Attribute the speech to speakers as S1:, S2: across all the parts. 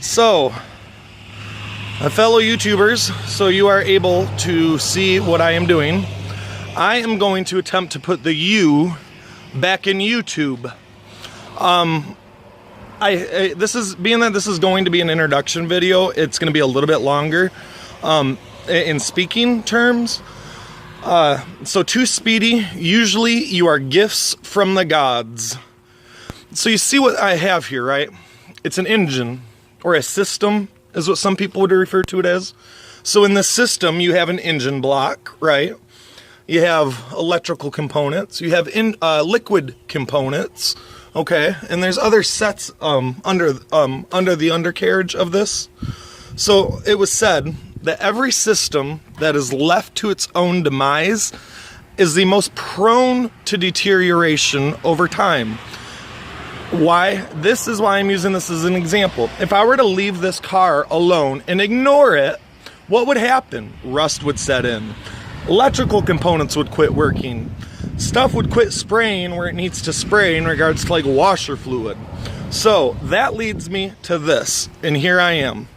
S1: So, fellow YouTubers, so you are able to see what I am doing. I am going to attempt to put the U back in YouTube. This is going to be an introduction video. It's going to be a little bit longer in speaking terms. So too speedy. Usually you are gifts from the gods. So you see what I have here, right? It's an engine, or a system is what some people would refer to it as. So in the system you have an engine block, right? You have electrical components, you have liquid components, okay? And there's other sets under the undercarriage of this. So it was said that every system that is left to its own demise is the most prone to deterioration over time. Why? This is why I'm using this as an example. If I were to leave this car alone and ignore it, what would happen? Rust would set in. Electrical components would quit working. Stuff would quit spraying where it needs to spray in regards to like washer fluid. So that leads me to this, and here I am.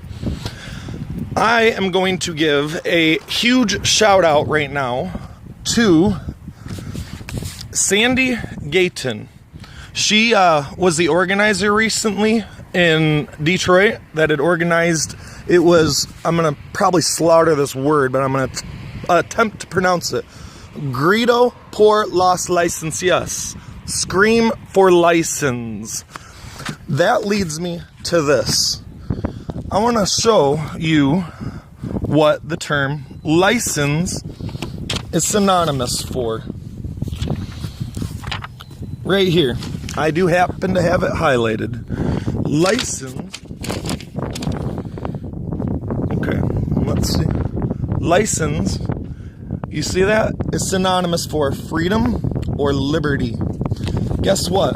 S1: I am going to give a huge shout out right now to Sandy Gayton. She was the organizer recently in Detroit that had organized, it was, I'm going to probably slaughter this word, but I'm going to attempt to pronounce it. Grito por las licencias. Scream for license. That leads me to this. I want to show you what the term license is synonymous for. Right here. I do happen to have it highlighted. License. Okay, let's see. License, you see that? Is synonymous for freedom or liberty. Guess what?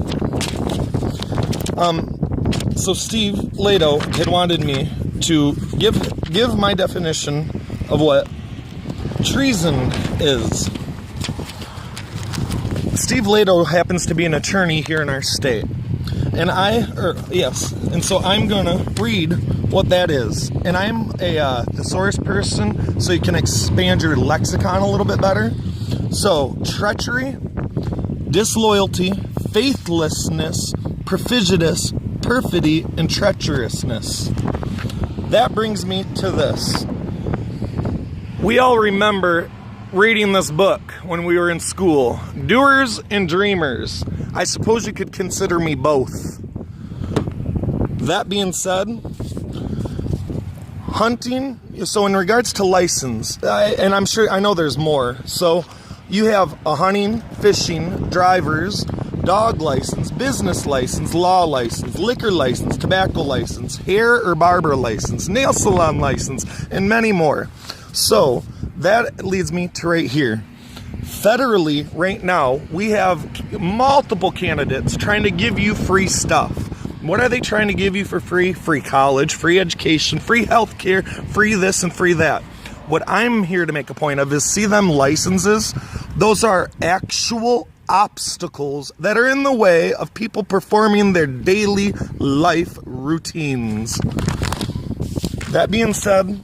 S1: So Steve Lado had wanted me to give my definition of what treason is. Steve Lado happens to be an attorney here in our state. And and so I'm gonna read what that is. And I'm a thesaurus person, so you can expand your lexicon a little bit better. So, treachery, disloyalty, faithlessness, perfidious, perfidy, and treacherousness. That brings me to this. We all remember reading this book when we were in school. Doers and dreamers. I suppose you could consider me both. That being said, hunting, so in regards to license, and I know there's more. So you have a hunting, fishing, driver's, dog license, business license, law license, liquor license, tobacco license, hair or barber license, nail salon license, and many more. So that leads me to right here. Federally, right now, we have multiple candidates trying to give you free stuff. What are they trying to give you for free? Free college, free education, free healthcare, free this and free that. What I'm here to make a point of is see them licenses. Those are actual obstacles that are in the way of people performing their daily life routines. That being said,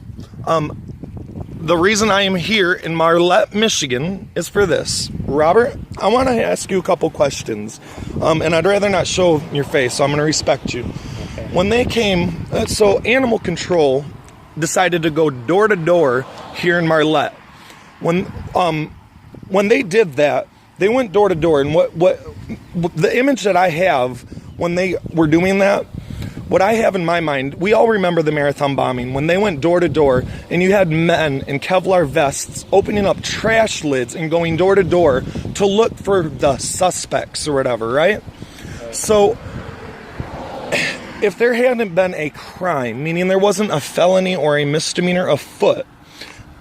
S1: the reason I am here in Marlette, Michigan is for this. Robert, I want to ask you a couple questions. And I'd rather not show your face, so I'm going to respect you. Okay. When they came, so Animal Control decided to go door to door here in Marlette. When they did that, they went door to door, and what the image that I have when they were doing that, what I have in my mind, we all remember the marathon bombing when they went door to door and you had men in Kevlar vests opening up trash lids and going door to door to look for the suspects or whatever, right? So if there hadn't been a crime, meaning there wasn't a felony or a misdemeanor afoot,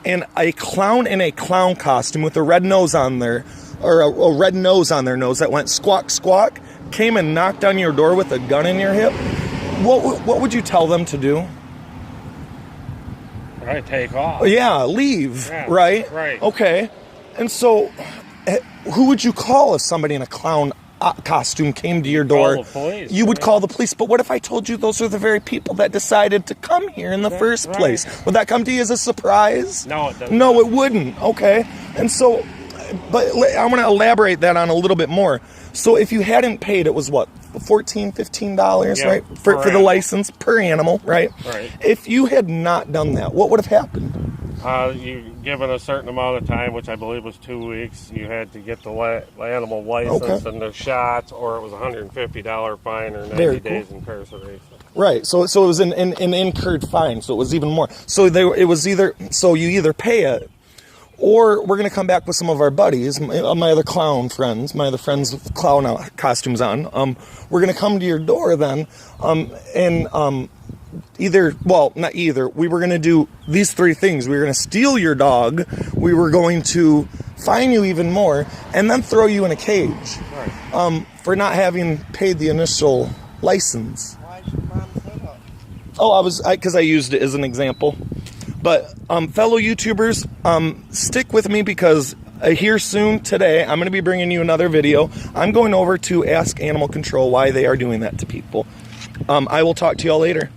S1: and a clown in a clown costume with a red nose on there, or a red nose on their nose that went squawk, squawk, came and knocked on your door with a gun in your hip, what would you tell them to do?
S2: Right, take off.
S1: Yeah, leave, yeah, right?
S2: Right.
S1: Okay. And so, who would you call if somebody in a clown costume came to your door,
S2: call the police,
S1: you would call the police. But what if I told you those are the very people that decided to come here in the first place? Would that come to you as a surprise?
S2: No, it doesn't.
S1: No, it wouldn't. Okay. And so, but I want to elaborate that on a little bit more. So if you hadn't paid, it was what, $14, $15,
S2: Yeah,
S1: right? For the license, per animal, right?
S2: Right.
S1: If you had not done that, what would have happened?
S2: You given a certain amount of time, which I believe was 2 weeks, you had to get the animal license and the shots, or it was a $150 fine or 90 days incarceration.
S1: Right. So it was an incurred fine. So it was even more. So it was either, so you either pay it, or we're going to come back with some of our buddies, my other clown friends, my other friends with clown costumes on. We're going to come to your door then, not either. We were going to do these three things. We were going to steal your dog. We were going to fine you even more, and then throw you in a cage for not having paid the initial license.
S3: Why should mom say that?
S1: Oh, because I used it as an example. But fellow YouTubers, stick with me because here soon today, I'm going to be bringing you another video. I'm going over to ask Animal Control why they are doing that to people. I will talk to y'all later.